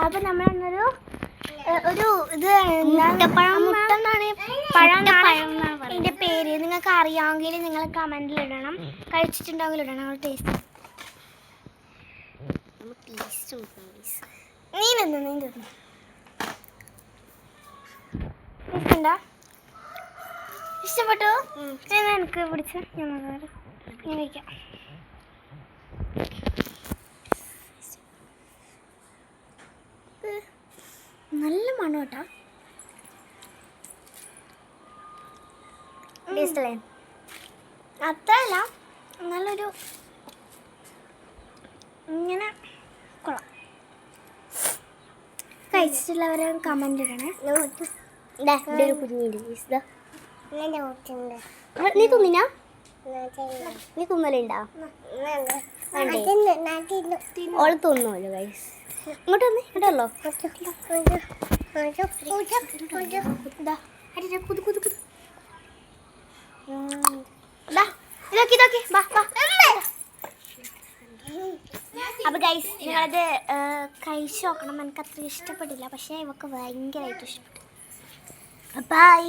അപ്പൊ നമ്മളൊരു ഇത് മുട്ടെന്നാണ് ഇതിന്റെ പേര്. നിങ്ങൾക്ക് അറിയാമെങ്കിൽ നിങ്ങൾ കമന്റിൽ ഇടണം. കഴിച്ചിട്ടുണ്ടെങ്കിൽ ഇടണം. ടേസ്റ്റ് നീ തിന്നു ഇഷ്ടപ്പെട്ടു? എനിക്ക് പിടിച്ച ഞാൻ കഴിക്കാം. നല്ല മണം കേട്ടോ. ടേസ്റ്റല്ലേ? അത്രയല്ല, നല്ലൊരു ഇങ്ങനെ കൊള്ളാം. കഴിച്ചിട്ടുള്ളവരെ കമന്റ് ഇടണേ. നീ തിന്നിനാ? നീ തിന്നലുണ്ടോ? ഓള് തിന്നുമല്ലോ ഗൈസ്. ഇങ്ങോട്ട് വന്നേ, ഇങ്ങോട്ടല്ലോ. അപ്പൊ ഗൈസ് നിങ്ങളത് കഴിച്ചു നോക്കണം. എനിക്ക് അത്ര ഇഷ്ടപ്പെട്ടില്ല, പക്ഷെ ഇവക്ക് ഭയങ്കരമായിട്ട് ഇഷ്ടപ്പെട്ടു. ബൈ.